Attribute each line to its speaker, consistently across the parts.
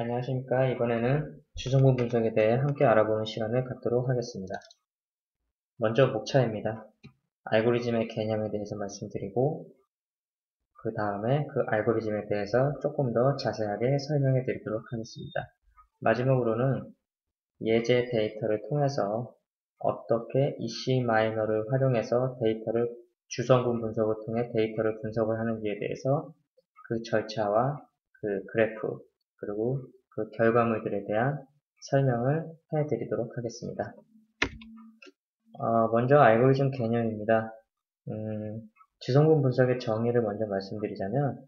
Speaker 1: 안녕하십니까. 이번에는 주성분 분석에 대해 함께 알아보는 시간을 갖도록 하겠습니다. 먼저 목차입니다. 알고리즘의 개념에 대해서 말씀드리고 그 다음에 그 알고리즘에 대해서 조금 더 자세하게 설명해 드리도록 하겠습니다. 마지막으로는 예제 데이터를 통해서 어떻게 EC 마이너를 활용해서 데이터를 주성분 분석을 통해 데이터를 분석을 하는지에 대해서 그 절차와 그 그래프 그리고 그 결과물들에 대한 설명을 해드리도록 하겠습니다. 먼저 알고리즘 개념입니다. 주성분 분석의 정의를 먼저 말씀드리자면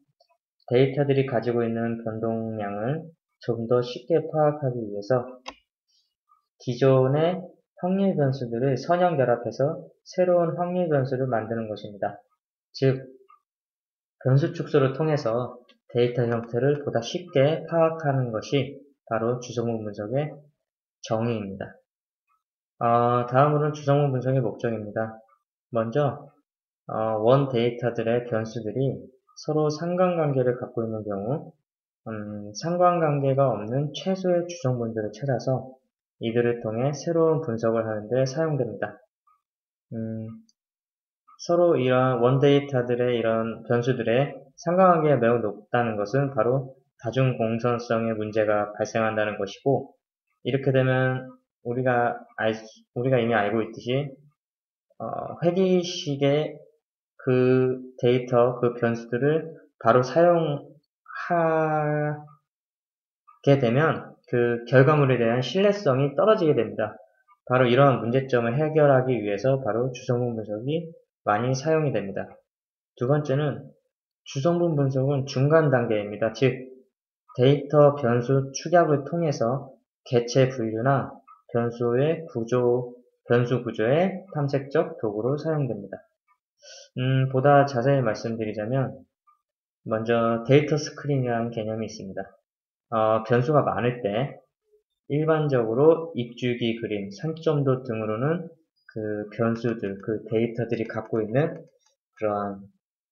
Speaker 1: 데이터들이 가지고 있는 변동량을 좀 더 쉽게 파악하기 위해서 기존의 확률 변수들을 선형 결합해서 새로운 확률 변수를 만드는 것입니다. 즉, 변수 축소를 통해서 데이터 형태를 보다 쉽게 파악하는 것이 바로 주성분 분석의 정의입니다. 다음으로는 주성분 분석의 목적입니다. 먼저 원 데이터들의 변수들이 서로 상관관계를 갖고 있는 경우 상관관계가 없는 최소의 주성분들을 찾아서 이들을 통해 새로운 분석을 하는 데 사용됩니다. 서로 이러한 원 데이터들의 이런 변수들의 상관관계가 매우 높다는 것은 바로 다중 공선성의 문제가 발생한다는 것이고, 이렇게 되면 우리가 이미 알고 있듯이 회귀식의 그 데이터, 그 변수들을 바로 사용하게 되면 그 결과물에 대한 신뢰성이 떨어지게 됩니다. 바로 이러한 문제점을 해결하기 위해서 바로 주성분 분석이 많이 사용이 됩니다. 두 번째는 주성분 분석은 중간 단계입니다. 즉, 데이터 변수 축약을 통해서 개체 분류나 변수의 변수 구조의 탐색적 도구로 사용됩니다. 보다 자세히 말씀드리자면, 먼저 데이터 스크린이라는 개념이 있습니다. 변수가 많을 때, 일반적으로 입주기 그림, 산점도 등으로는 그 변수들, 그 데이터들이 갖고 있는 그러한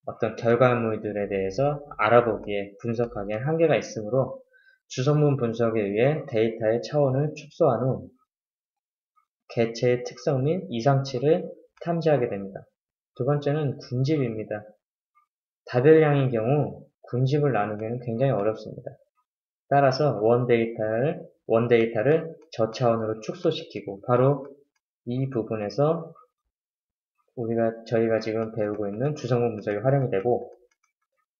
Speaker 1: 어떤 결과물들에 대해서 알아보기에, 분석하기에 한계가 있으므로 주성분 분석에 의해 데이터의 차원을 축소한 후 개체의 특성 및 이상치를 탐지하게 됩니다. 두 번째는 군집입니다. 다별량인 경우 군집을 나누기는 굉장히 어렵습니다. 따라서 원 데이터를 저차원으로 축소시키고 바로 이 부분에서 저희가 지금 배우고 있는 주성분 분석이 활용이 되고,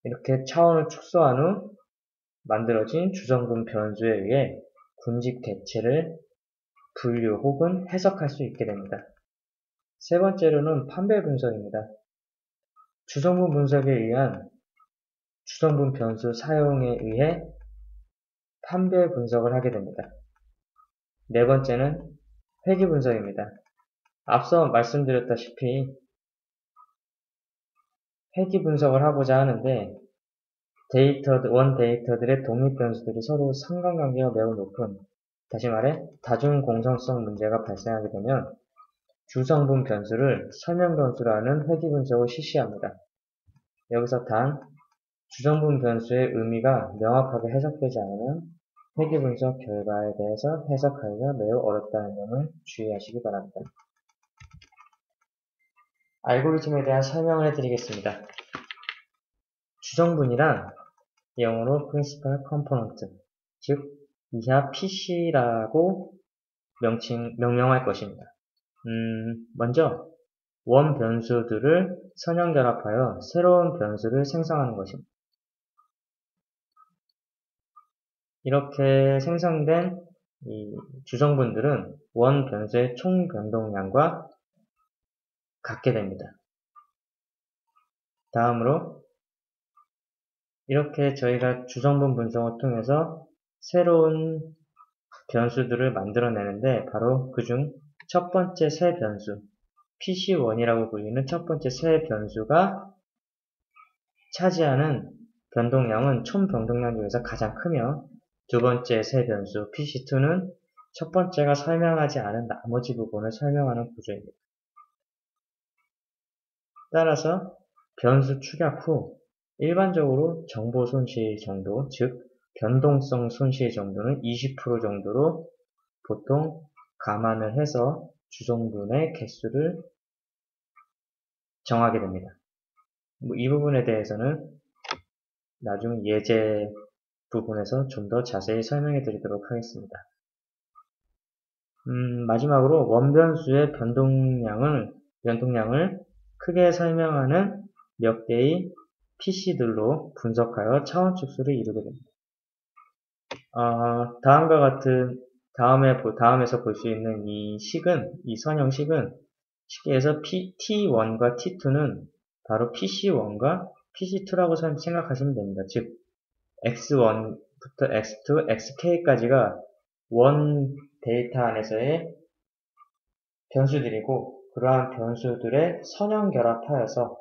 Speaker 1: 이렇게 차원을 축소한 후 만들어진 주성분 변수에 의해 군집 개체를 분류 혹은 해석할 수 있게 됩니다. 세 번째로는 판별 분석입니다. 주성분 분석에 의한 주성분 변수 사용에 의해 판별 분석을 하게 됩니다. 네 번째는 회귀 분석입니다. 앞서 말씀드렸다시피 회귀 분석을 하고자 하는데 원 데이터들의 독립 변수들이 서로 상관관계가 매우 높은, 다시 말해 다중 공성성 문제가 발생하게 되면 주성분 변수를 설명 변수라는 회귀 분석을 실시합니다. 여기서 단 주성분 변수의 의미가 명확하게 해석되지 않으면 회귀 분석 결과에 대해서 해석하기가 매우 어렵다는 점을 주의하시기 바랍니다. 알고리즘에 대한 설명을 해드리겠습니다. 주성분이란 영어로 Principal Component, 즉 이하 PC라고 명명할 것입니다. 먼저 원 변수들을 선형 결합하여 새로운 변수를 생성하는 것입니다. 이렇게 생성된 이 주성분들은 원 변수의 총 변동량과 같게 됩니다. 다음으로 이렇게 저희가 주성분 분석을 통해서 새로운 변수들을 만들어내는데 바로 그중 첫 번째 새 변수, PC1이라고 불리는 첫 번째 새 변수가 차지하는 변동량은 총 변동량 중에서 가장 크며, 두 번째 새 변수 PC2는 첫 번째가 설명하지 않은 나머지 부분을 설명하는 구조입니다. 따라서 변수 축약 후 일반적으로 정보 손실 정도, 즉 변동성 손실 정도는 20% 정도로 보통 감안을 해서 주성분의 개수를 정하게 됩니다. 이 부분에 대해서는 나중 예제 부분에서 좀 더 자세히 설명해 드리도록 하겠습니다. 마지막으로 원변수의 변동량을 크게 설명하는 몇 개의 PC들로 분석하여 차원축수를 이루게 됩니다. 다음과 같은 다음에서 볼 수 있는 이 선형식은 쉽게 해서 T1과 T2는 바로 PC1과 PC2라고 생각하시면 됩니다. 즉 X1부터 X2, Xk까지가 원 데이터 안에서의 변수들이고 그러한 변수들의 선형 결합하여서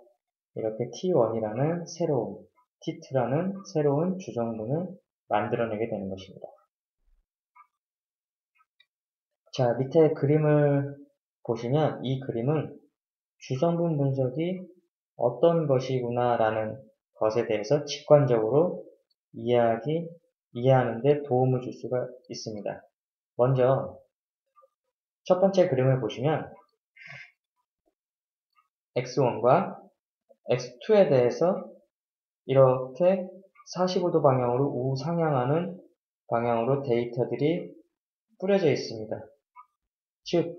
Speaker 1: 이렇게 T1이라는 새로운, T2라는 새로운 주성분을 만들어내게 되는 것입니다. 자, 밑에 그림을 보시면 이 그림은 주성분 분석이 어떤 것이구나 라는 것에 대해서 직관적으로 이해하는 데 도움을 줄 수가 있습니다. 먼저 첫 번째 그림을 보시면 X1과 X2에 대해서 이렇게 45도 방향으로 우상향하는 방향으로 데이터들이 뿌려져 있습니다. 즉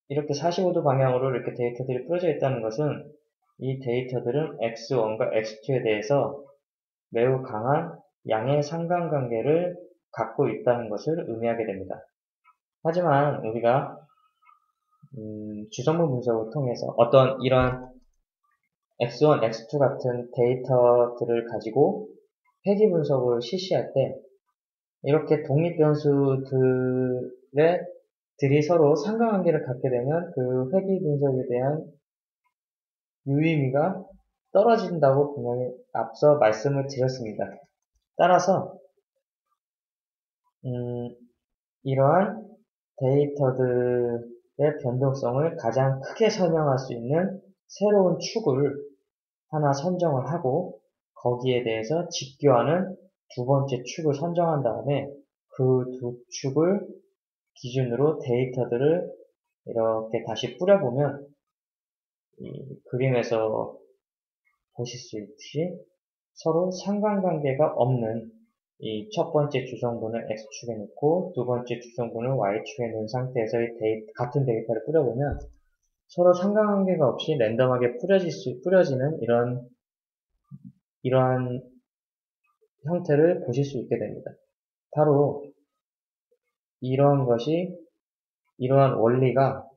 Speaker 1: 이렇게 45도 방향으로 이렇게 데이터들이 뿌려져 있다는 것은 이 데이터들은 X1과 X2에 대해서 매우 강한 양의 상관관계를 갖고 있다는 것을 의미하게 됩니다. 하지만 우리가 주성분 분석을 통해서 어떤 이런 X1, X2 같은 데이터들을 가지고 회귀 분석을 실시할 때 이렇게 독립 변수들이 서로 상관관계를 갖게 되면 그 회귀 분석에 대한 유의미가 떨어진다고 분명히 앞서 말씀을 드렸습니다. 따라서 이러한 데이터들의 변동성을 가장 크게 설명할 수 있는 새로운 축을 하나 선정을 하고 거기에 대해서 직교하는 두 번째 축을 선정한 다음에 그 두 축을 기준으로 데이터들을 이렇게 다시 뿌려보면 이 그림에서 보실 수 있듯이 서로 상관관계가 없는 이 첫 번째 주성분을 X축에 놓고 두 번째 주성분을 Y축에 놓은 상태에서 같은 데이터를 뿌려보면 서로 상관관계가 없이 랜덤하게 뿌려지는 이러한 형태를 보실 수 있게 됩니다. 바로 이러한 원리가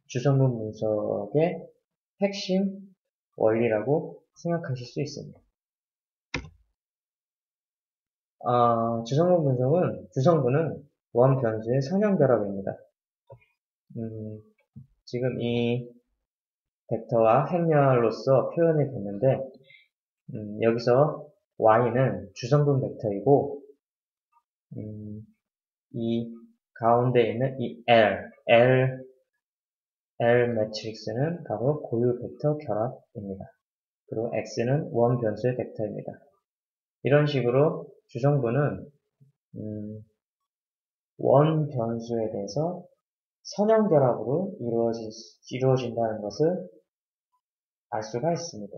Speaker 1: 주성분 분석의 핵심 원리라고 생각하실 수 있습니다. 주성분은 원 변수의 선형 결합입니다. 지금 이 벡터와 행렬로서 표현이 됐는데, 여기서 y는 주성분 벡터이고, 이 가운데 있는 이 L 매트릭스는 바로 고유 벡터 결합입니다. 그리고 x는 원 변수의 벡터입니다. 이런 식으로 주성분은 원 변수에 대해서 선형 결합으로 이루어진다는 것을 알 수가 있습니다.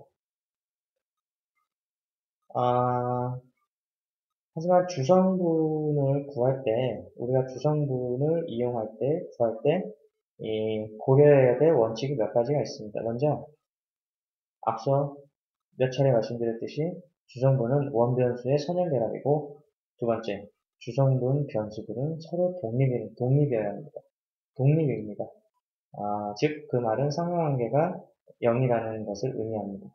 Speaker 1: 하지만 주성분을 구할 때, 우리가 주성분을 구할 때, 고려해야 될 원칙이 몇 가지가 있습니다. 먼저, 앞서 몇 차례 말씀드렸듯이, 주성분은 원변수의 선형결합이고, 두 번째, 주성분 변수들은 서로 독립이어야 합니다. 독립입니다. 즉, 그 말은 상관관계가 0이라는 것을 의미합니다.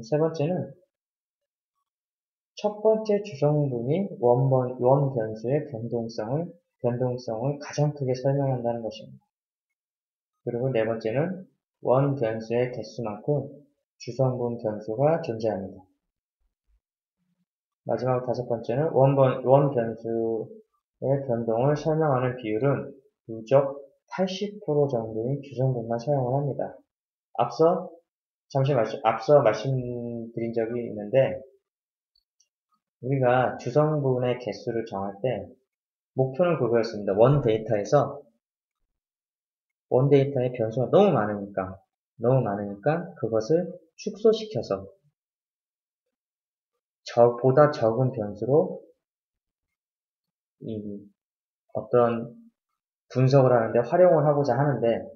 Speaker 1: 세 번째는, 첫 번째 주성분이 원 변수의 변동성을 가장 크게 설명한다는 것입니다. 그리고 네 번째는 원 변수의 개수만큼 주성분 변수가 존재합니다. 마지막 다섯 번째는 원 변수의 변동을 설명하는 비율은 누적 80% 정도의 주성분만 사용을 합니다. 앞서 말씀드린 적이 있는데, 우리가 주성분의 개수를 정할 때 목표는 그거였습니다. 원 데이터에 변수가 너무 많으니까 그것을 축소시켜서 보다 적은 변수로 이 어떤 분석을 하는데 활용을 하고자 하는데,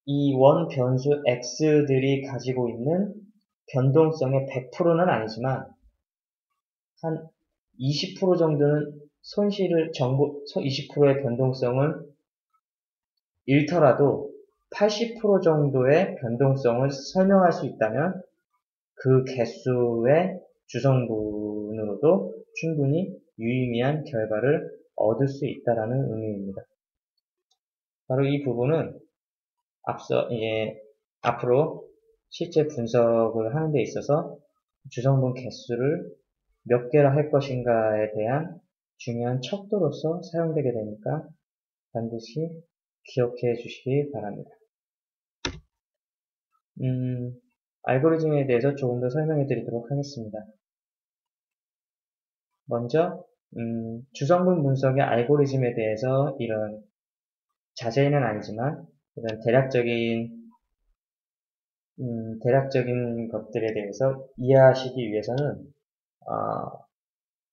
Speaker 1: 이 원 변수 x들이 가지고 있는 변동성의 100%는 아니지만 한 20% 정도는 20%의 변동성을 잃더라도 80% 정도의 변동성을 설명할 수 있다면 그 개수의 주성분으로도 충분히 유의미한 결과를 얻을 수 있다는 의미입니다. 바로 이 부분은 앞으로 실제 분석을 하는 데 있어서 주성분 개수를 몇 개로 할 것인가에 대한 중요한 척도로서 사용되게 되니까 반드시 기억해 주시기 바랍니다. 알고리즘에 대해서 조금 더 설명해 드리도록 하겠습니다. 먼저 주성분 분석의 알고리즘에 대해서 이런 자세히는 아니지만 이런 대략적인 것들에 대해서 이해하시기 위해서는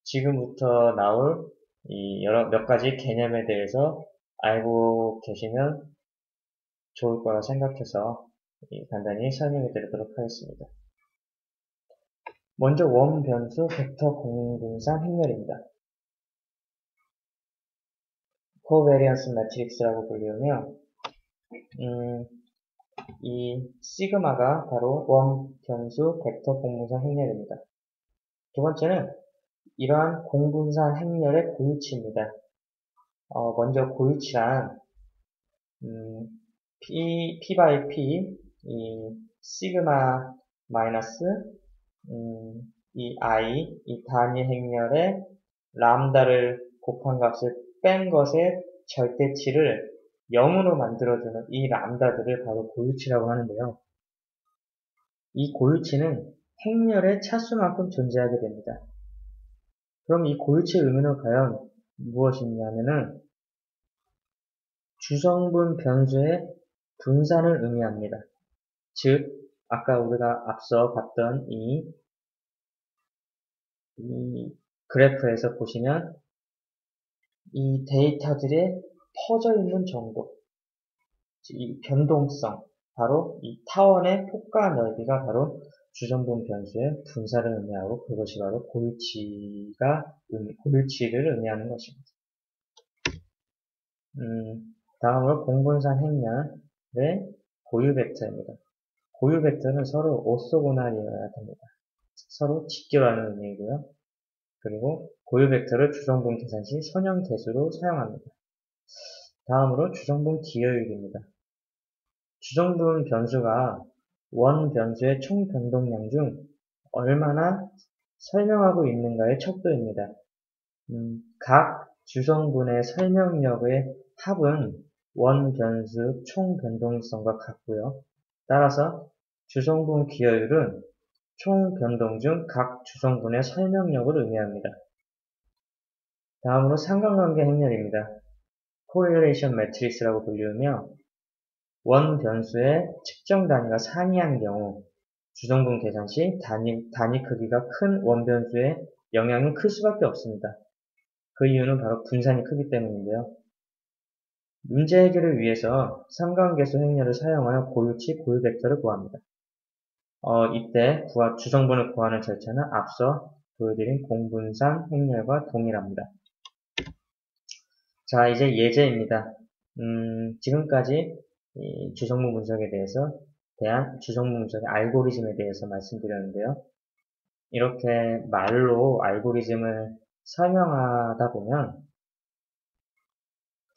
Speaker 1: 지금부터 나올 몇 가지 개념에 대해서 알고 계시면 좋을 거라 생각해서 간단히 설명해 드리도록 하겠습니다. 먼저 원 변수 벡터 공분산 행렬입니다. 코베리언스 매트릭스라고 불리우며 이 시그마가 바로 원 변수 벡터 공분산 행렬입니다. 두 번째는 이러한 공분산 행렬의 고유치입니다. 먼저 고유치란 P by P, 이 시그마 마이너스 이 I, 이 단위 행렬의 람다를 곱한 값을 뺀 것의 절대치를 0으로 만들어주는 이 람다들을 바로 고유치라고 하는데요. 이 고유치는 행렬의 차수만큼 존재하게 됩니다. 그럼 이 고유치의 의미는 과연 무엇이냐면은 주성분 변수의 분산을 의미합니다. 즉, 아까 우리가 앞서 봤던 이 그래프에서 보시면 이 데이터들의 퍼져 있는 정도, 이 변동성, 바로 이 타원의 폭과 넓이가 바로 주성분 변수의 분산을 의미하고 그것이 바로 고유치를 의미하는 것입니다. 다음으로 공분산 행렬의 고유 벡터입니다. 고유 벡터는 서로 오소고날이어야 됩니다. 서로 직결하는 의미이고요. 그리고 고유 벡터를 주성분 계산 시 선형 개수로 사용합니다. 다음으로 주성분 기여율입니다. 주성분 변수가 원 변수의 총 변동량 중 얼마나 설명하고 있는가의 척도입니다. 각 주성분의 설명력의 합은 원 변수 총 변동성과 같고요. 따라서 주성분 기여율은 총 변동 중 각 주성분의 설명력을 의미합니다. 다음으로 상관관계 행렬입니다. Correlation Matrix라고 불리우며 원 변수의 측정 단위가 상이한 경우 주성분 계산 시 단위 크기가 큰 원 변수의 영향이 클 수밖에 없습니다. 그 이유는 바로 분산이 크기 때문인데요. 문제 해결을 위해서 상관계수 행렬을 사용하여 고유치, 고유 벡터를 구합니다. 이때 주성분을 구하는 절차는 앞서 보여드린 공분산 행렬과 동일합니다. 자, 이제 예제입니다. 지금까지 이 주성분 분석에 대한 주성분 분석의 알고리즘에 대해서 말씀드렸는데요. 이렇게 말로 알고리즘을 설명하다 보면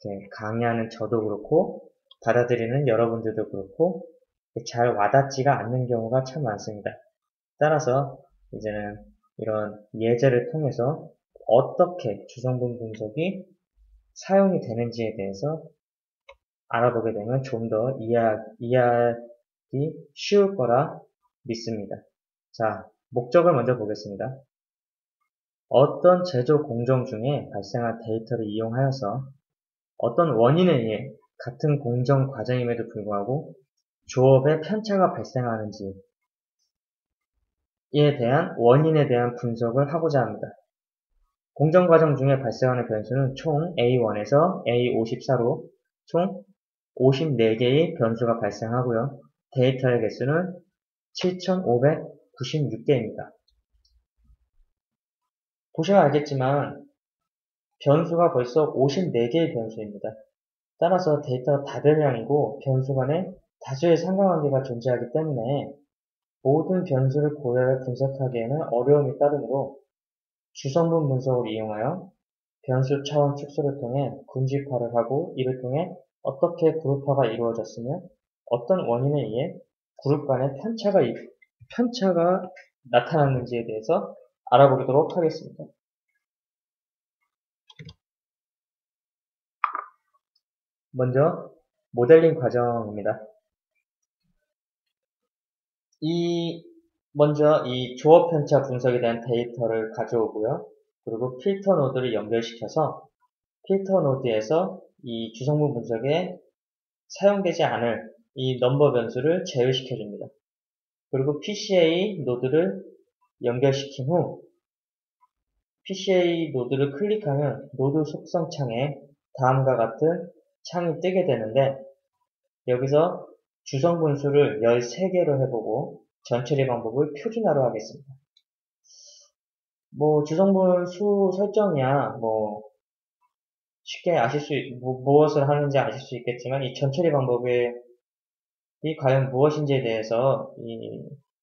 Speaker 1: 이렇게 강의하는 저도 그렇고 받아들이는 여러분들도 그렇고 잘 와닿지가 않는 경우가 참 많습니다. 따라서 이제는 이런 예제를 통해서 어떻게 주성분 분석이 사용이 되는지에 대해서 알아보게 되면 좀 더 이해하기 쉬울 거라 믿습니다. 자, 목적을 먼저 보겠습니다. 어떤 제조 공정 중에 발생한 데이터를 이용하여서 어떤 원인에 의해 같은 공정 과정임에도 불구하고 조업에 편차가 발생하는지에 대한 원인에 대한 분석을 하고자 합니다. 공정 과정 중에 발생하는 변수는 총 A1에서 A54로 총 54개의 변수가 발생하고요. 데이터의 개수는 7596개입니다. 보시면 알겠지만 변수가 벌써 54개의 변수입니다. 따라서 데이터가 다대량이고 변수 간에 다수의 상관관계가 존재하기 때문에 모든 변수를 고려해 분석하기에는 어려움이 따르므로 주성분 분석을 이용하여 변수 차원 축소를 통해 군집화를 하고 이를 통해 어떻게 그룹화가 이루어졌으며 어떤 원인에 의해 그룹 간의 편차가 나타났는지에 대해서 알아보도록 하겠습니다. 먼저 모델링 과정입니다. 먼저 이 조업 편차 분석에 대한 데이터를 가져오고요. 그리고 필터 노드를 연결시켜서 필터 노드에서 이 주성분 분석에 사용되지 않을 이 넘버 변수를 제외시켜 줍니다. 그리고 PCA 노드를 연결시킨 후 PCA 노드를 클릭하면 노드 속성 창에 다음과 같은 창이 뜨게 되는데 여기서 주성분 수를 13개로 해보고 전처리 방법을 표준화로 하겠습니다. 주성분 수 설정이야 쉽게 무엇을 하는지 아실 수 있겠지만 이 전처리 방법이 과연 무엇인지에 대해서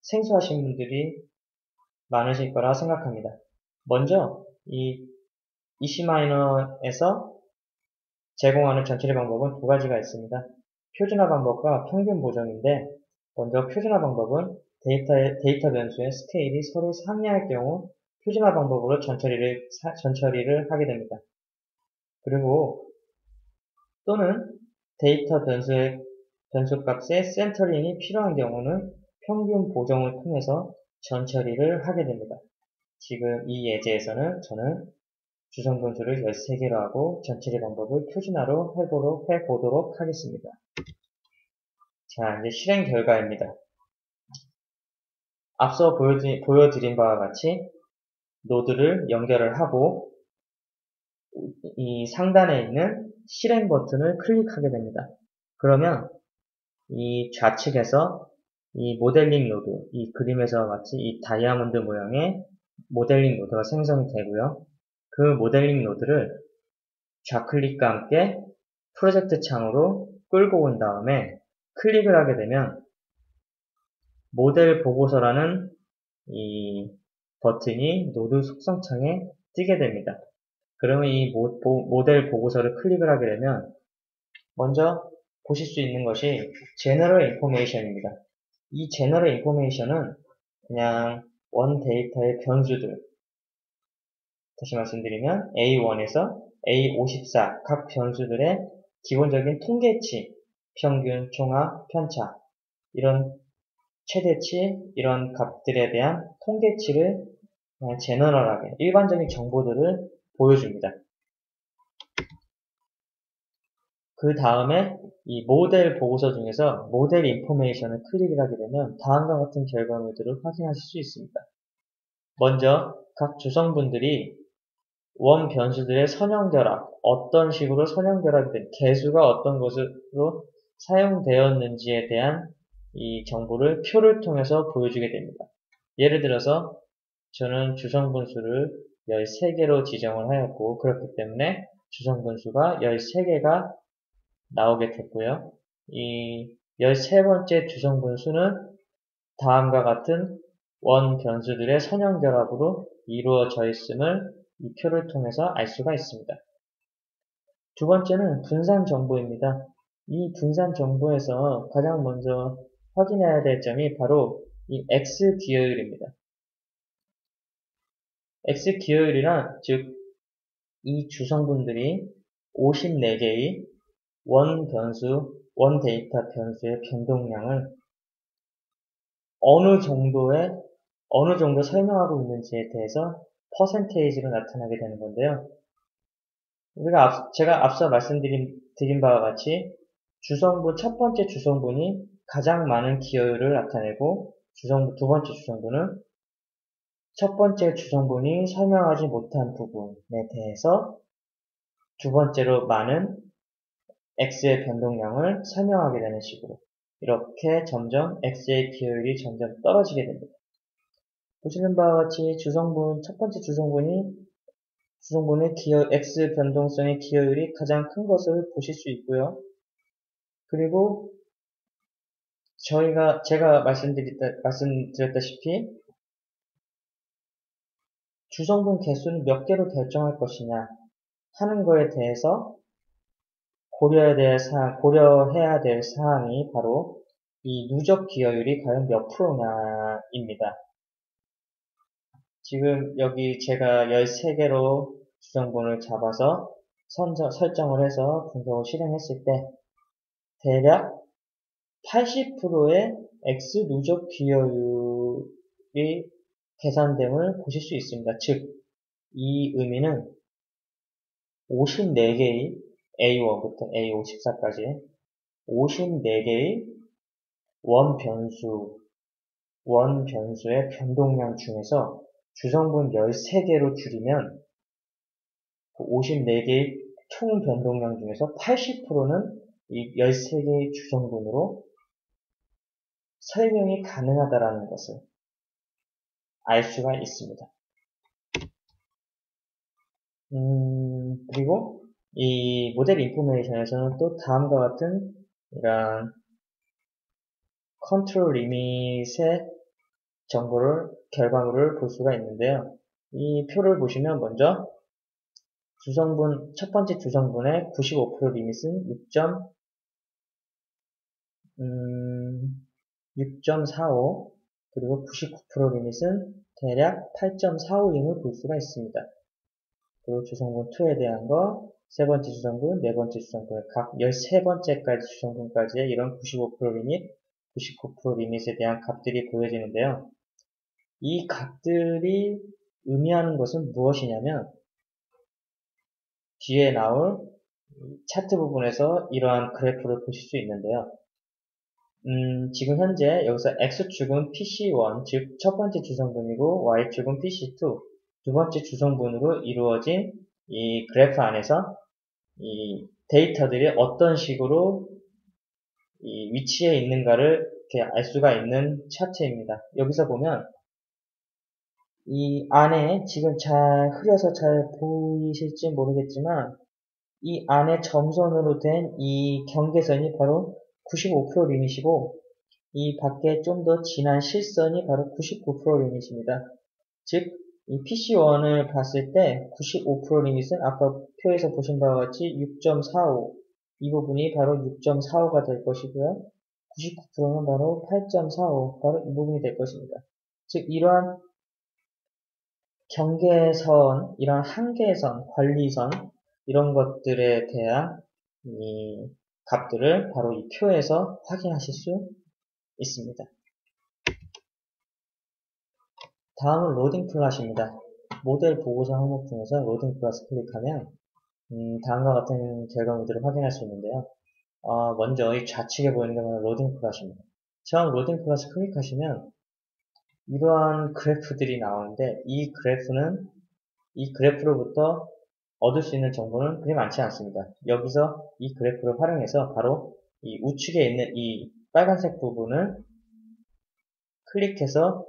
Speaker 1: 생소하신 분들이 많으실 거라 생각합니다. 먼저 이 EC마이너에서 제공하는 전처리 방법은 두 가지가 있습니다. 표준화 방법과 평균 보정인데 먼저 표준화 방법은 데이터 변수의 스케일이 서로 상이할 경우 표준화 방법으로 전처리를 하게 됩니다. 그리고 또는 데이터 변수값의 센터링이 필요한 경우는 평균 보정을 통해서 전처리를 하게 됩니다. 지금 이 예제에서는 저는 주성분수를 13개로 하고 전처리 방법을 표준화로 해보도록 하겠습니다. 자, 이제 실행 결과입니다. 앞서 보여드린 바와 같이 노드를 연결을 하고 이 상단에 있는 실행 버튼을 클릭하게 됩니다. 그러면 이 좌측에서 이 모델링 노드, 이 그림에서와 같이 이 다이아몬드 모양의 모델링 노드가 생성이 되고요. 그 모델링 노드를 좌클릭과 함께 프로젝트 창으로 끌고 온 다음에 클릭을 하게 되면 모델 보고서라는 이 버튼이 노드 속성창에 뜨게 됩니다. 그러면 이 모델 보고서를 클릭을 하게 되면 먼저 보실 수 있는 것이 General Information입니다. 이 General Information은 그냥 원 데이터의 변수들, 다시 말씀드리면 A1에서 A54 각 변수들의 기본적인 통계치, 평균, 총합, 편차, 이런 최대치, 이런 값들에 대한 통계치를 제너럴하게 일반적인 정보들을 보여줍니다. 그 다음에 이 모델 보고서 중에서 모델 인포메이션을 클릭을 하게 되면 다음과 같은 결과물들을 확인하실 수 있습니다. 먼저 각 주성분들이 원 변수들의 선형결합, 어떤 식으로 선형결합이 된 개수가 어떤 것으로 사용되었는지에 대한 이 정보를 표를 통해서 보여주게 됩니다. 예를 들어서 저는 주성분수를 13개로 지정을 하였고 그렇기 때문에 주성분수가 13개가 나오게 됐고요. 이 13번째 주성분수는 다음과 같은 원 변수들의 선형결합으로 이루어져 있음을 이 표를 통해서 알 수가 있습니다. 두 번째는 분산 정보입니다. 이 분산 정보에서 가장 먼저 확인해야 될 점이 바로 이 X 기여율입니다. X 기여율이란 즉 이 주성분들이 54개의 원 데이터 변수의 변동량을 어느 정도의 어느 정도 설명하고 있는지에 대해서 퍼센테이지로 나타나게 되는 건데요. 제가 앞서 말씀드린 바와 같이 첫 번째 주성분이 가장 많은 기여율을 나타내고 두 번째 주성분은 첫 번째 주성분이 설명하지 못한 부분에 대해서 두 번째로 많은 X의 변동량을 설명하게 되는 식으로 이렇게 점점 X의 기여율이 점점 떨어지게 됩니다. 보시는 바와 같이 첫 번째 주성분의 X 변동성의 기여율이 가장 큰 것을 보실 수 있고요. 그리고 제가 말씀드렸다시피 주성분 개수는 몇 개로 결정할 것이냐 하는 거에 대해서 고려해야 될 사항이 바로 이 누적 기여율이 과연 몇 프로냐입니다. 지금 여기 제가 13개로 주성분을 잡아서 설정을 해서 분석을 실행했을 때 대략 80%의 X 누적 기여율이 계산됨을 보실 수 있습니다. 즉, 이 의미는 54개의 A1부터 A54까지 54개의 원변수의 변동량 중에서 주성분 13개로 줄이면 그 54개의 총 변동량 중에서 80%는 이 13개의 주성분으로 설명이 가능하다라는 것을 알 수가 있습니다. 그리고 이 모델 인포메이션에서는 또 다음과 같은 이런 컨트롤 리밋의 결과물을 볼 수가 있는데요. 이 표를 보시면 먼저 첫 번째 주성분의 95% 리밋은 6.45 그리고 99% 리밋은 대략 8.45임을 볼 수가 있습니다. 그리고 주성분 2에 대한 거, 세 번째 주성분, 네 번째 주성분, 각 13번째까지 주성분까지의 이런 95% 리밋, 99% 리밋에 대한 값들이 보여지는데요. 이 값들이 의미하는 것은 무엇이냐면 뒤에 나올 차트 부분에서 이러한 그래프를 보실 수 있는데요. 지금 현재 여기서 X축은 PC1, 즉 첫 번째 주성분이고 Y축은 PC2, 두 번째 주성분으로 이루어진 이 그래프 안에서 이 데이터들이 어떤 식으로 이 위치에 있는가를 이렇게 알 수가 있는 차트입니다. 여기서 보면 이 안에 지금 흐려서 잘 보이실지 모르겠지만 이 안에 점선으로 된 이 경계선이 바로 95% 리밋이고 이 밖에 좀 더 진한 실선이 바로 99% 리밋입니다. 즉, 이 PC1을 봤을 때 95% 리밋은 아까 표에서 보신 바와 같이 6.45 이 부분이 바로 6.45가 될 것이고요. 99%는 바로 8.45 바로 이 부분이 될 것입니다. 즉, 이러한 경계선, 이런 한계선, 관리선 이런 것들에 대한 이 값들을 바로 이 표에서 확인하실 수 있습니다. 다음은 로딩 플랫입니다. 모델 보고서 항목 중에서 로딩 플랫을 클릭하면 다음과 같은 결과물들을 확인할 수 있는데요. 먼저 이 좌측에 보이는 게 로딩 플랫입니다. 처음 로딩 플랫을 클릭하시면 이러한 그래프들이 나오는데 이 그래프로부터 얻을 수 있는 정보는 그리 많지 않습니다. 여기서 이 그래프를 활용해서 바로 이 우측에 있는 이 빨간색 부분을 클릭해서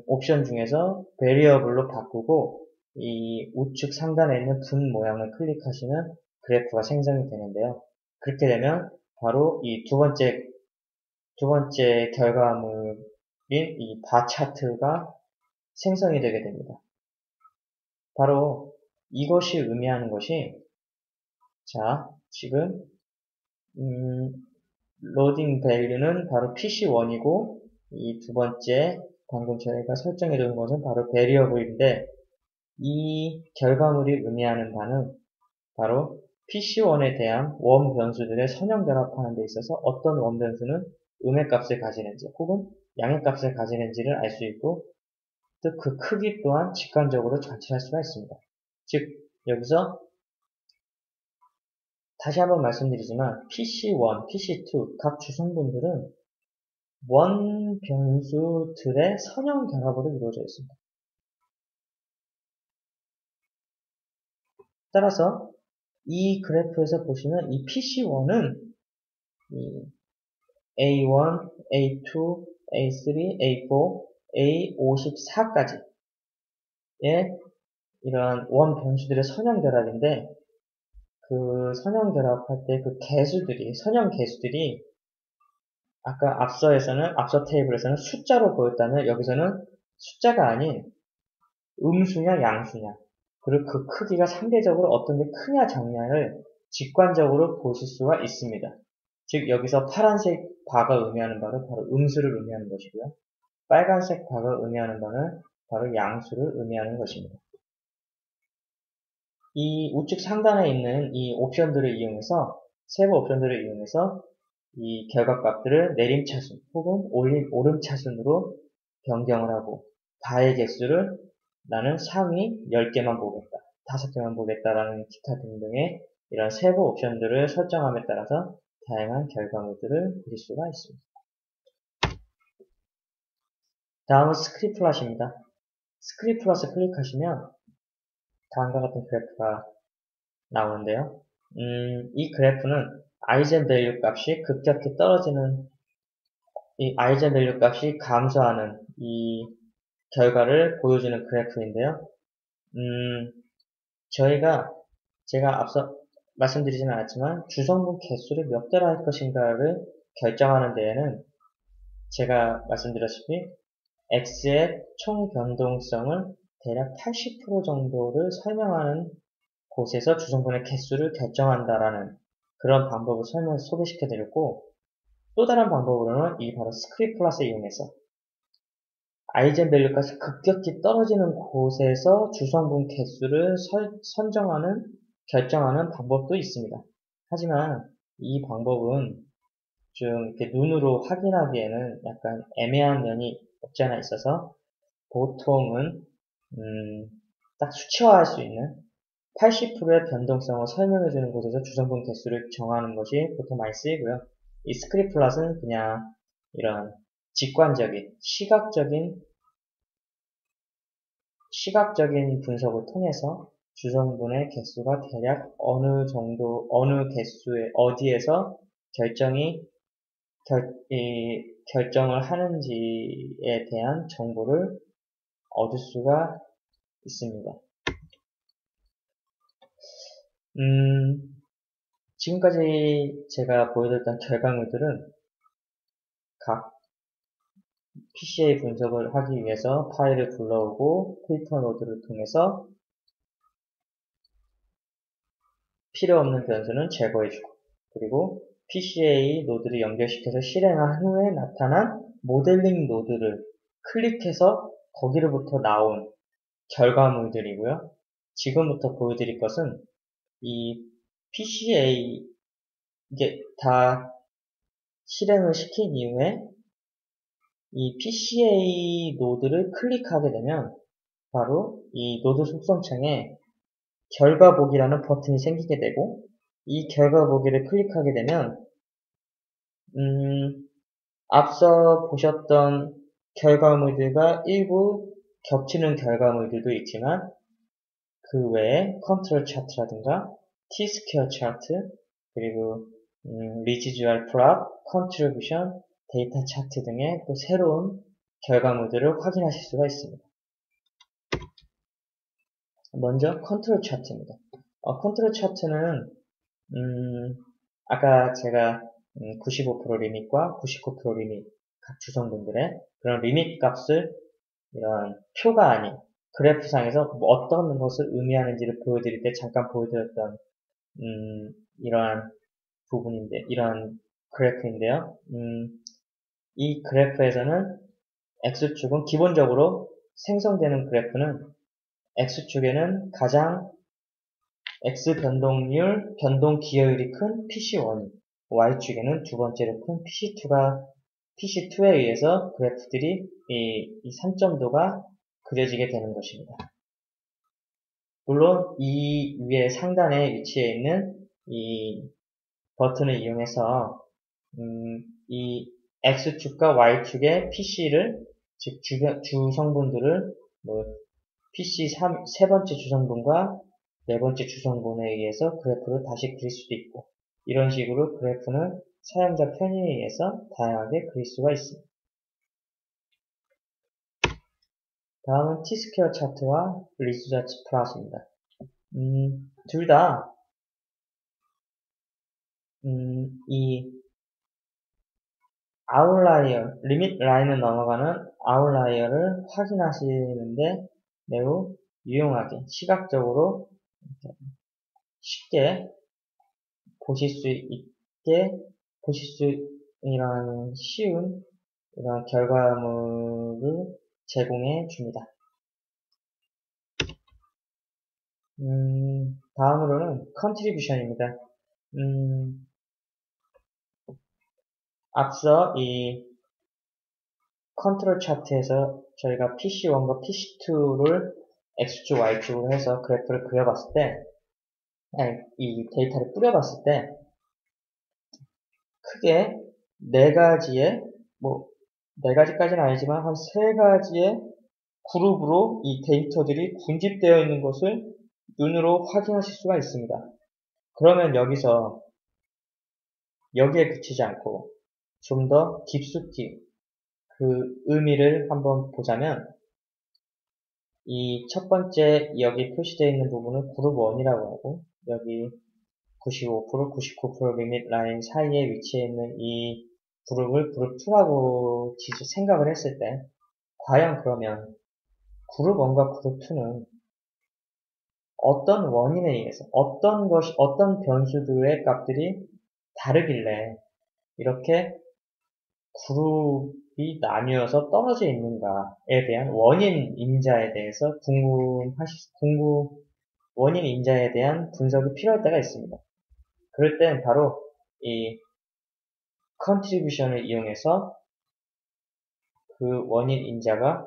Speaker 1: 옵션 중에서 베리어블로 바꾸고 이 우측 상단에 있는 분 모양을 클릭하시면 그래프가 생성이 되는데요. 그렇게 되면 바로 이 두 번째 결과물인 이 바 차트가 생성이 되게 됩니다. 바로 이것이 의미하는 것이 자, 지금 로딩 밸류는 바로 PC1이고 이 두 번째 방금 저희가 설정해 둔 것은 바로 베리어블인데 이 결과물이 의미하는 바는 바로 PC1에 대한 원 변수들의 선형 결합하는 데 있어서 어떤 원 변수는 음의 값을 가지는지 혹은 양의 값을 가지는지를 알 수 있고 또 그 크기 또한 직관적으로 관찰할 수가 있습니다. 즉 여기서 다시 한번 말씀드리지만 PC1, PC2 각 주성분들은 원 변수들의 선형 결합으로 이루어져 있습니다. 따라서 이 그래프에서 보시면 이 PC1은 A1, A2, A3, A4, A54까지의 이러한 원 변수들의 선형 결합인데 그 선형 결합할 때 그 선형 개수들이 아까 앞서 테이블에서는 숫자로 보였다면 여기서는 숫자가 아닌 음수냐 양수냐 그리고 그 크기가 상대적으로 어떤 게 크냐 작냐를 직관적으로 보실 수가 있습니다. 즉 여기서 파란색 바가 의미하는 바로 음수를 의미하는 것이고요. 빨간색 바가 의미하는 바는 바로 양수를 의미하는 것입니다. 이 우측 상단에 있는 이 옵션들을 이용해서 세부 옵션들을 이용해서 이 결과값들을 내림차순 혹은 오름차순으로 변경을 하고 바의 개수를 나는 상위 10개만 보겠다, 5개만 보겠다라는 기타 등등의 이런 세부 옵션들을 설정함에 따라서 다양한 결과물들을 그릴 수가 있습니다. 다음은 스크립플롯입니다. 스크립플롯을 클릭하시면 다음과 같은 그래프가 나오는데요. 이 그래프는 아이젠밸류 값이 급격히 떨어지는 이 아이젠밸류 값이 감소하는 이 결과를 보여주는 그래프인데요. 제가 앞서 말씀드리지는 않았지만 주성분 개수를 몇 개로 할 것인가를 결정하는 데에는 제가 말씀드렸다시피 x의 총 변동성을 대략 80% 정도를 설명하는 곳에서 주성분의 개수를 결정한다라는 그런 방법을 소개시켜 드렸고, 또 다른 방법으로는 이 바로 스크립플롯을 이용해서 아이젠밸류 값이 급격히 떨어지는 곳에서 주성분 개수를 결정하는 방법도 있습니다. 하지만 이 방법은 좀 이렇게 눈으로 확인하기에는 약간 애매한 면이 없지 않아 있어서 보통은 딱 수치화할 수 있는 80%의 변동성을 설명해주는 곳에서 주성분 개수를 정하는 것이 보통 많이 쓰이고요. 이 스크립플롯은 그냥 이런 직관적인, 시각적인 분석을 통해서 주성분의 개수가 대략 어느 개수에, 어디에서 결정을 하는지에 대한 정보를 얻을 수가 있습니다. 지금까지 제가 보여드렸던 결과물들은 각 PCA 분석을 하기 위해서 파일을 불러오고 필터 노드를 통해서 필요 없는 변수는 제거해주고, 그리고 PCA 노드를 연결시켜서 실행한 후에 나타난 모델링 노드를 클릭해서 거기로부터 나온 결과물들이고요. 지금부터 보여드릴 것은 이 PCA 이게 다 실행을 시킨 이후에 이 PCA 노드를 클릭하게 되면 바로 이 노드 속성창에 결과 보기라는 버튼이 생기게 되고, 이 결과 보기를 클릭하게 되면 앞서 보셨던 결과물들과 일부 겹치는 결과물들도 있지만 그 외에 컨트롤 차트라든가 T-스퀘어 차트, 그리고 리지듀얼 프롭, 컨트리뷰션, 데이터 차트 등의 또 새로운 결과물들을 확인하실 수가 있습니다. 먼저 컨트롤 차트입니다. 컨트롤 차트는 아까 제가 95% 리밋과 99% 리밋 각 주성분들의 그런 리밋 값을 이런 표가 아닌 그래프상에서 어떤 것을 의미하는지를 보여드릴 때 잠깐 보여드렸던 이러한 이러한 그래프인데요. 이 그래프에서는 X축은 기본적으로 생성되는 그래프는 X축에는 가장 X 변동 기여율이 큰 PC1, Y축에는 두 번째로 큰 PC2가 PC2에 의해서 그래프들이 이 산점도가 그려지게 되는 것입니다. 물론 이 위에 상단에 위치해 있는 이 버튼을 이용해서 이 X축과 Y축의 PC를 즉 주성분들을 뭐 PC 세 번째 주성분과 네 번째 주성분에 의해서 그래프를 다시 그릴 수도 있고 이런 식으로 그래프는 사용자 편의에 의해서 다양하게 그릴 수가 있습니다. 다음은 T-스퀘어 차트와 리즈자 플롯입니다. 둘 다, 이 아웃라이어, 리밋 라인을 넘어가는 아웃라이어를 확인하시는데 매우 유용하게, 시각적으로 쉽게 보실 수 있게, 이런 쉬운 이런 결과물을 제공해 줍니다. 다음으로는 컨트리뷰션입니다. 앞서 이 컨트롤 차트에서 저희가 PC1과 PC2를 X축, Y축으로 해서 그래프를 그려봤을 때, 이 데이터를 뿌려봤을 때, 크게 네 가지의, 네 가지까지는 아니지만 한 세 가지의 그룹으로 이 데이터들이 군집되어 있는 것을 눈으로 확인하실 수가 있습니다. 그러면 여기에 그치지 않고 좀 더 깊숙이 그 의미를 한번 보자면 이 첫 번째 여기 표시되어 있는 부분은 그룹 1이라고 하고 여기 95%, 99% 리밋 라인 사이에 위치해 있는 이 그룹을 그룹 2라고 생각을 했을 때 과연 그러면 그룹 1과 그룹 2는 어떤 원인에 의해서 어떤 변수들의 값들이 다르길래 이렇게 그룹이 나뉘어서 떨어져 있는가에 대한 원인 임자에 대해서 원인 임자에 대한 분석이 필요할 때가 있습니다. 그럴 땐 바로 이 컨트리뷰션을 이용해서 그 원인 임자가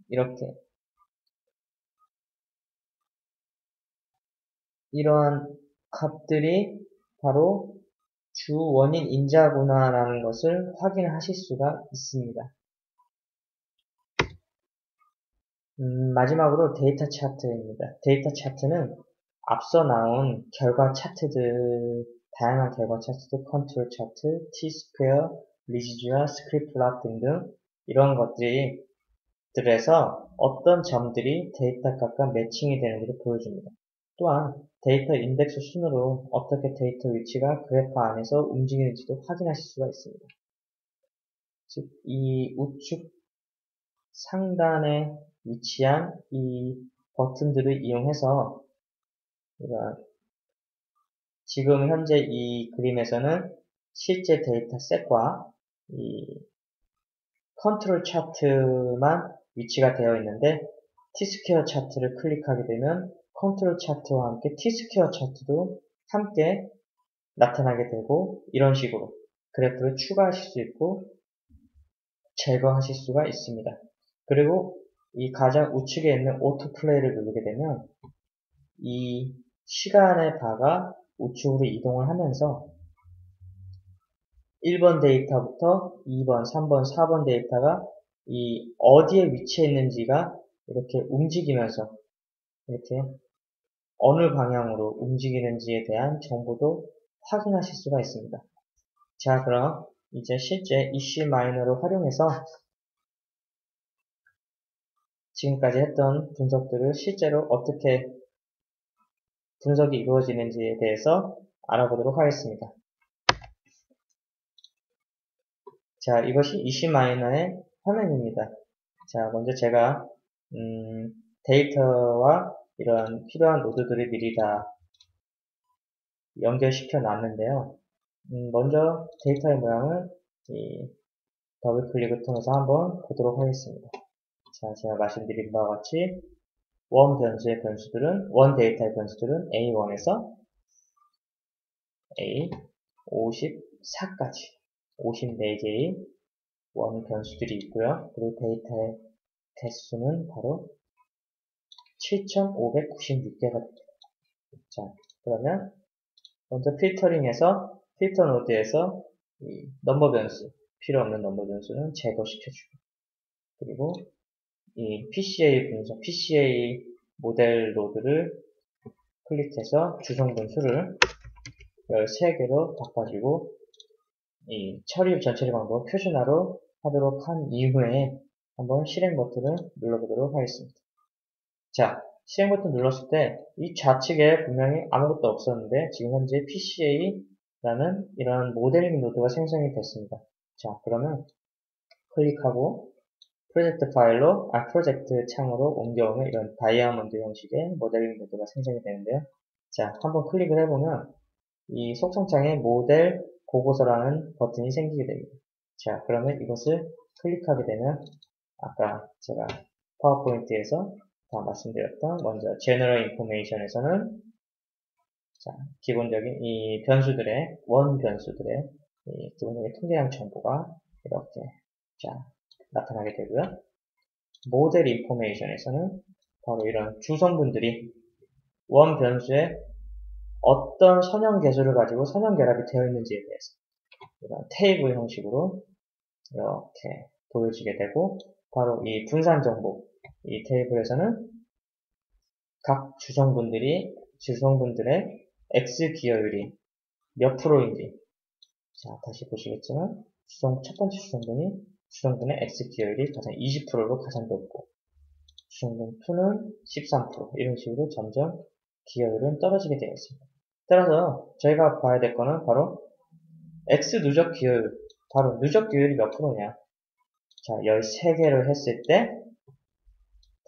Speaker 1: 이렇게 이러한 값들이 바로 주 원인 임자구나라는 것을 확인하실 수가 있습니다. 마지막으로 데이터 차트입니다. 데이터 차트는 앞서 나온 결과 차트들, 다양한 결과 차트들, 컨트롤 차트, T-스퀘어, 리지주아, 스크립트 플롯 등등 이런 것들에서 어떤 점들이 데이터 값과 매칭이 되는지를 보여줍니다. 또한 데이터 인덱스 순으로 어떻게 데이터 위치가 그래프 안에서 움직이는지도 확인하실 수가 있습니다. 즉, 이 우측 상단에 위치한 이 버튼들을 이용해서 지금 현재 이 그림에서는 실제 데이터 셋과 이 컨트롤 차트만 위치가 되어 있는데 T-스퀘어 차트를 클릭하게 되면 컨트롤 차트와 함께 T-스퀘어 차트도 함께 나타나게 되고 이런 식으로 그래프를 추가하실 수 있고 제거하실 수가 있습니다. 그리고 이 가장 우측에 있는 오토 플레이를 누르게 되면 이 시간의 바가 우측으로 이동을 하면서 1번 데이터부터 2번, 3번, 4번 데이터가 이 어디에 위치해 있는지가 이렇게 움직이면서 이렇게 어느 방향으로 움직이는지에 대한 정보도 확인하실 수가 있습니다. 자, 그럼 이제 실제 EC 마이너를 활용해서 지금까지 했던 분석들을 실제로 어떻게 분석이 이루어지는지에 대해서 알아보도록 하겠습니다. 자, 이것이 EC 마이너의 화면입니다. 자, 먼저 제가 데이터와 이런 필요한 노드들을 미리 다 연결시켜 놨는데요. 먼저 데이터의 모양을 더블 클릭을 통해서 한번 보도록 하겠습니다. 자, 제가 말씀드린 바와 같이 원 데이터의 변수들은 A1에서 A54까지 54개의 원 변수들이 있고요. 그리고 데이터의 개수는 바로 7,596개가 됩니다. 자, 그러면 먼저 필터링해서 필터 노드에서 이 넘버 변수, 필요 없는 넘버 변수는 제거시켜주고, 그리고 이 PCA 분석, PCA 모델 로드를 클릭해서 주성분 수를 13개로 바꿔주고, 이 전처리 방법 표준화로 하도록 한 이후에 한번 실행 버튼을 눌러보도록 하겠습니다. 자, 실행 버튼 눌렀을 때 이 좌측에 분명히 아무것도 없었는데 지금 현재 PCA라는 이런 모델링 노드가 생성이 됐습니다. 자, 그러면 클릭하고 프로젝트 창으로 옮겨오면 이런 다이아몬드 형식의 모델링 노드가 생성이 되는데요. 자, 한번 클릭을 해보면 이 속성창에 모델 보고서라는 버튼이 생기게 됩니다. 자, 그러면 이것을 클릭하게 되면 아까 제가 파워포인트에서 다 말씀드렸던 먼저 General Information에서는 자, 기본적인 이 변수들의 원 변수들의 이 기본적인 통계량 정보가 이렇게 자 나타나게 되고요. 모델 인포메이션에서는 바로 이런 주성분들이 원 변수에 어떤 선형 개수를 가지고 선형 결합이 되어 있는지에 대해서 이런 테이블 형식으로 이렇게 보여지게 되고, 바로 이 분산 정보, 이 테이블에서는 각 주성분들의 X 기여율이 몇 프로인지, 자, 다시 보시겠지만, 첫 번째 주성분의 X 기여율이 가장 20%로 가장 높고, 주성분 2는 13%, 이런 식으로 점점 기여율은 떨어지게 되어 있습니다. 따라서 저희가 봐야 될 거는 바로 X 누적 기여율, 바로 누적 기여율이 몇 프로냐. 자, 13개를 했을 때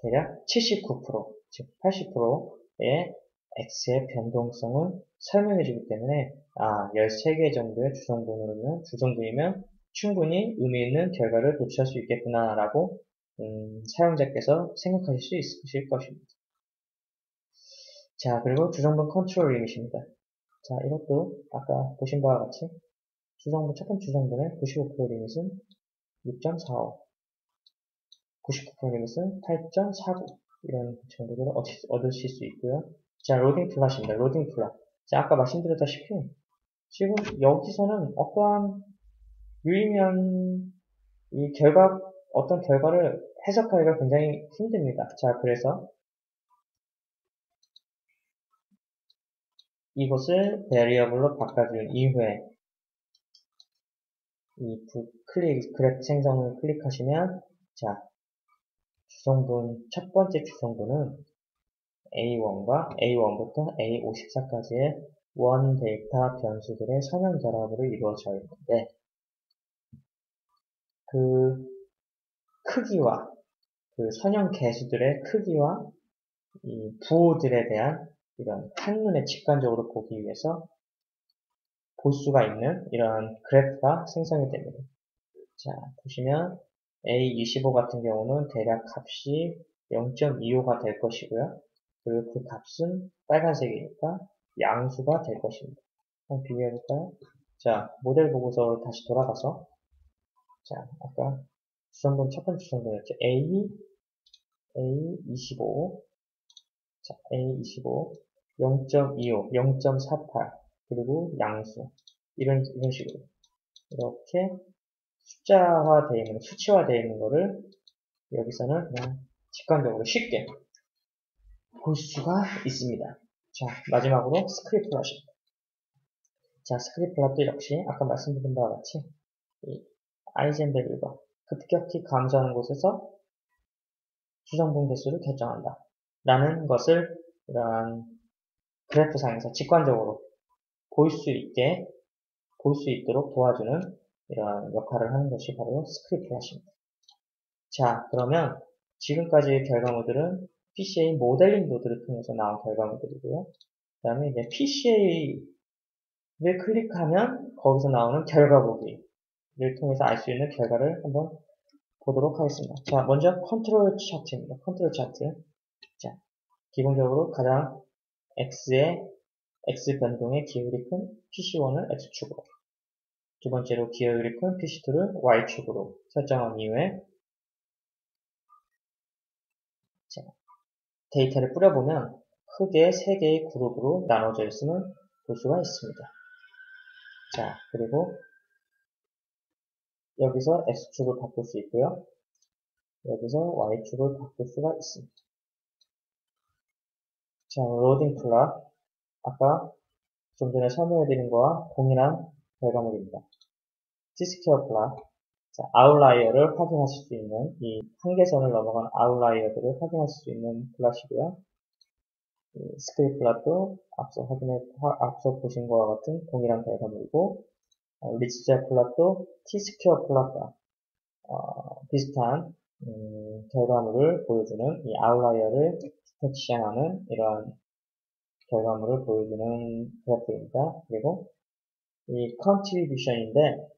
Speaker 1: 대략 79%, 즉 80%의 X의 변동성을 설명해 주기 때문에 13개 정도의 주성분이면 충분히 의미 있는 결과를 도출할 수 있겠구나 라고 사용자께서 생각하실 수 있으실 것입니다. 자, 그리고 주성분 컨트롤 리밋입니다. 자, 이것도 아까 보신 바와 같이 첫 번째 주성분의 95% 리밋은 6.45, 99% 리밋은 8.49 이런 정도를 얻으실 수 있고요. 자, 로딩 플랫입니다. 로딩 플랫. 자, 아까 말씀드렸다시피 지금 여기서는 어떠한 유의미한 어떤 결과를 해석하기가 굉장히 힘듭니다. 자, 그래서 이것을 variable로 바꿔준 이후에 이 그래프 생성을 클릭하시면 자, 첫 번째 주성분은 A1부터 A54까지의 원 데이터 변수들의 선형 결합으로 이루어져 있는데 그 크기와 그 선형 개수들의 크기와 이 부호들에 대한 이런 한눈에 직관적으로 보기 위해서 볼 수가 있는 이런 그래프가 생성이 됩니다. 자, 보시면 A25 같은 경우는 대략 값이 0.25가 될 것이고요. 그리고 그 값은 빨간색이니까 양수가 될 것입니다. 한번 비교해볼까요? 자, 모델 보고서로 다시 돌아가서 자, 아까 첫 번째 주성분이었죠. A25 자, A25 0.25, 0.48 그리고 양수 이런 식으로 이렇게 수치화되어 있는 거를 여기서는 그냥 직관적으로 쉽게 볼 수가 있습니다. 자, 마지막으로 스크립트 플랫입니다. 자, 스크립트 플랫도 역시 아까 말씀드린 바와 같이 이 아이젠베르가 급격히 감소하는 곳에서 주성분 개수를 결정한다 라는 것을 이런 그래프상에서 직관적으로 볼 수 있도록 도와주는 이런 역할을 하는 것이 바로 스크립트 플랫입니다. 자, 그러면 지금까지의 결과물들은 PCA 모델링 노드를 통해서 나온 결과물들이고요. 그 다음에 이제 PCA를 클릭하면 거기서 나오는 결과 보기를 통해서 알 수 있는 결과를 한번 보도록 하겠습니다. 자, 먼저 컨트롤 차트입니다. 컨트롤 차트. 자, 기본적으로 가장 X 변동의 기울이 큰 PC1을 X축으로, 두 번째로 기여율이 큰 P2를 Y축으로 설정한 이후에 자, 데이터를 뿌려보면 크게 3개의 그룹으로 나눠져 있음을 볼 수가 있습니다. 자, 그리고 여기서 X축을 바꿀 수 있고요. 여기서 Y축을 바꿀 수가 있습니다. 자, 로딩 플롯. 아까 좀 전에 설명해드린 거와 동일한 결과물입니다. T-스퀘어 플롯. 자, 아웃라이어를 확인하실 수 있는 이 한계선을 넘어간 아웃라이어들을 확인하실 수 있는 플롯이고요. 스크립 플롯도 앞서 보신 것과 같은 동일한 결과물이고, 리치자 플롯도 T-스퀘어 플롯과 비슷한 결과물을 보여주는 이 아웃라이어를 디텍션하는 이러한 결과물을 보여주는 그래프입니다. 그리고 이 컨트리뷰션인데,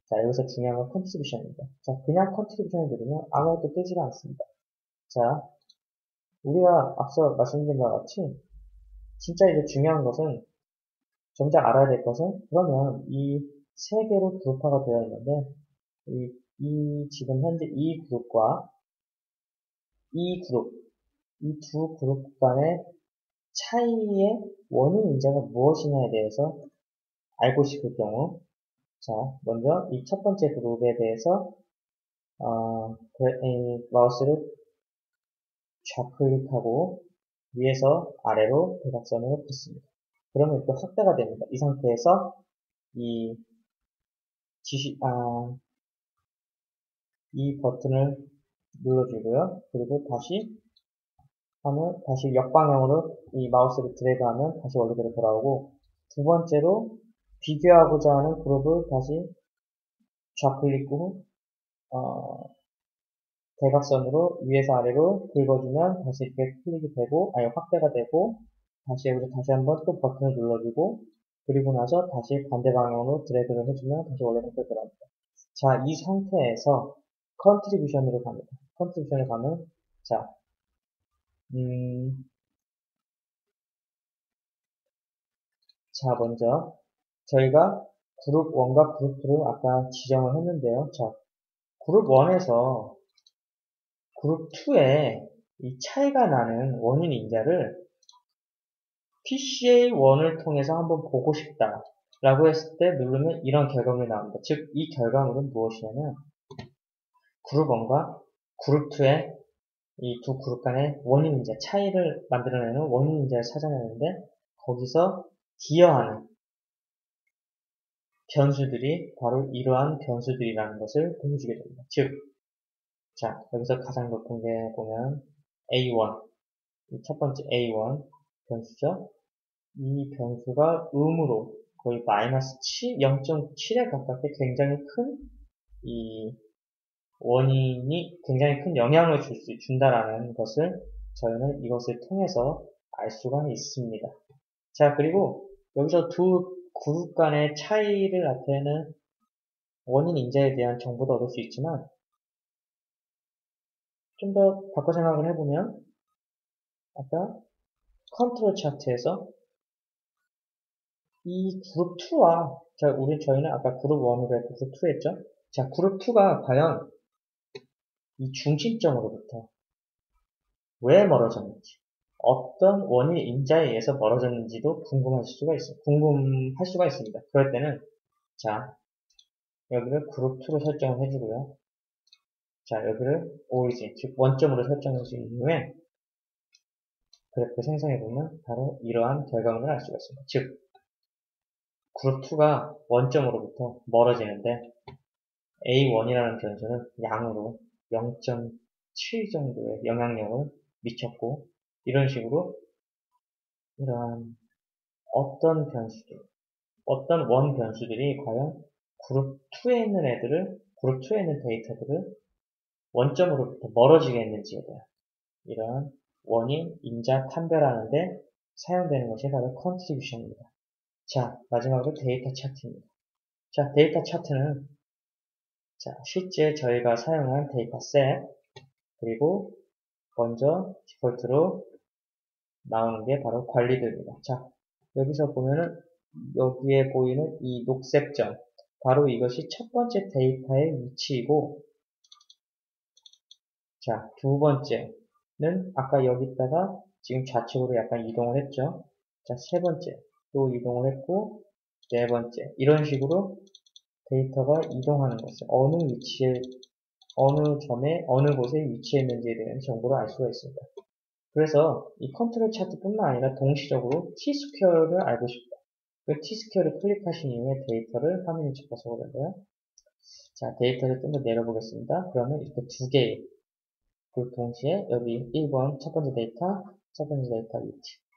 Speaker 1: 자, 여기서 중요한 건 컨트리뷰션입니다. 자, 그냥 컨트리뷰션을 누르면 아무것도 뜨지가 않습니다. 자, 우리가 앞서 말씀드린 것과 같이 진짜 이제 중요한 것은, 정작 알아야 될 것은, 그러면 이 세 개로 그룹화가 되어 있는데 지금 현재 이 그룹과 이 그룹, 이 두 그룹 간의 차이의 원인 인자가 무엇이냐에 대해서 알고 싶을 경우, 자, 먼저 이 첫 번째 그룹에 대해서 이 마우스를 좌클릭하고 위에서 아래로 대각선으로 긋습니다. 그러면 이렇게 확대가 됩니다. 이 상태에서 이 이 버튼을 눌러주고요. 그리고 다시 역방향으로 이 마우스를 드래그하면 다시 원래대로 돌아오고, 두 번째로 비교하고자 하는 그룹을 다시 좌클릭 후 대각선으로 위에서 아래로 긁어주면 다시 이렇게 클릭이 되고, 확대가 되고, 여기서 다시 한번 또 버튼을 눌러주고, 그리고 나서 다시 반대 방향으로 드래그를 해주면 다시 원래 상태로 돌아옵니다. 자, 이 상태에서 컨트리뷰션으로 갑니다. 컨트리뷰션을 가면, 자, 먼저 저희가 그룹 1과 그룹 2를 아까 지정을 했는데요. 자, 그룹 1에서 그룹 2에 이 차이가 나는 원인 인자를 PCA1을 통해서 한번 보고 싶다 라고 했을 때 누르면 이런 결과물이 나옵니다. 즉, 이 결과물은 무엇이냐면 그룹 1과 그룹 2의 이 두 그룹 간의 원인 인자, 차이를 만들어내는 원인 인자를 찾아내는데, 거기서 기여하는 변수들이 바로 이러한 변수들이라는 것을 보여주게 됩니다. 즉, 자, 여기서 가장 높은 게 보면 A1, 이 첫 번째 A1 변수죠. 이 변수가 음으로 거의 마이너스 0.7에 가깝게 굉장히 큰 이 원인이 굉장히 큰 영향을 준다라는 것을 저희는 이것을 통해서 알 수가 있습니다. 자, 그리고 여기서 두 그룹 간의 차이를 나타내는 원인 인자에 대한 정보도 얻을 수 있지만, 좀 더 바꿔 생각을 해보면, 아까 컨트롤 차트에서 이 그룹 2와, 저희는 아까 그룹 1으로 했고 그룹 2 했죠? 자, 그룹 2가 과연 이 중심점으로부터 왜 멀어졌는지, 어떤 원인 인자에 의해서 멀어졌는지도 궁금할 수가 있습니다. 그럴 때는, 자, 여기를 그룹 2로 설정을 해주고요. 자, 여기를 오리진, 즉 원점으로 설정해 준 이후에 그래프 생성해보면 바로 이러한 결과물을 알 수가 있습니다. 즉, 그룹 2가 원점으로부터 멀어지는데 A1이라는 변수는 양으로 0.7 정도의 영향력을 미쳤고, 이런 식으로 이러한 어떤 원 변수들이 과연 그룹 2에 있는 데이터들을 원점으로부터 멀어지게 했는지에 대한 이러한 원인, 인자 판별하는데 사용되는 것이 바로 컨트리뷰션입니다. 자, 마지막으로 데이터 차트입니다. 자, 데이터 차트는 실제 저희가 사용한 데이터 셋, 그리고 먼저 디폴트로 나오는 게 바로 관리들입니다. 자, 여기서 보면은 여기에 보이는 이 녹색 점, 바로 이것이 첫 번째 데이터의 위치이고, 자, 두 번째는 아까 여기다가 지금 좌측으로 약간 이동을 했죠. 자, 세 번째 또 이동을 했고, 네 번째 이런 식으로 데이터가 이동하는 것을 어느 위치에, 어느 점에, 어느 곳에 위치해 있는지에 대한 정보를 알 수가 있습니다. 그래서 이 컨트롤 차트뿐만 아니라 동시적으로 T-스퀘어를 알고 싶다. 그 T-스퀘어를 클릭하신 이후에 데이터를 화면에 접어서 오는데요. 자, 데이터를 좀 더 내려보겠습니다. 그러면 이렇게 두 개의, 그 동시에 여기 1번 첫 번째 데이터, 첫 번째 데이터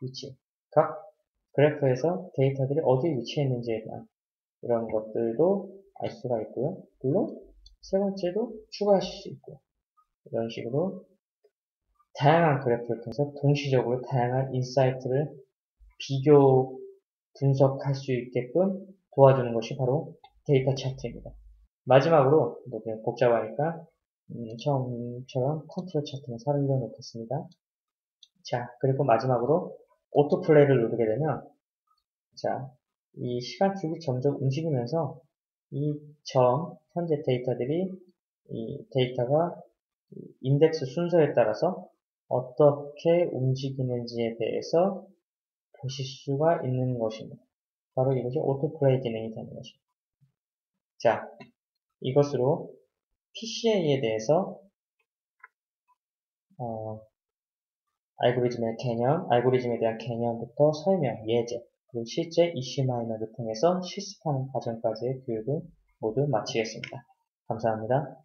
Speaker 1: 위치. 각 그래프에서 데이터들이 어디에 위치해 있는지에 대한 이런 것들도 알 수가 있고요. 물론 세 번째도 추가하실 수 있고요. 이런 식으로 다양한 그래프를 통해서 동시적으로 다양한 인사이트를 비교 분석할 수 있게끔 도와주는 것이 바로 데이터 차트입니다. 마지막으로, 너무 복잡하니까 처음처럼 컨트롤 차트는 살려 놓겠습니다. 자, 그리고 마지막으로 오토플레이를 누르게 되면, 자, 이 시간축이 점점 움직이면서 이 현재 데이터들이, 이 데이터가 인덱스 순서에 따라서 어떻게 움직이는지에 대해서 보실 수가 있는 것입니다. 바로 이것이 오토플레이 기능이 되는 것입니다. 자, 이것으로 PCA에 대해서 알고리즘의 개념, 알고리즘에 대한 개념부터 설명, 예제, 그리고 실제 이슈 마이너를 통해서 실습하는 과정까지의 교육을 모두 마치겠습니다. 감사합니다.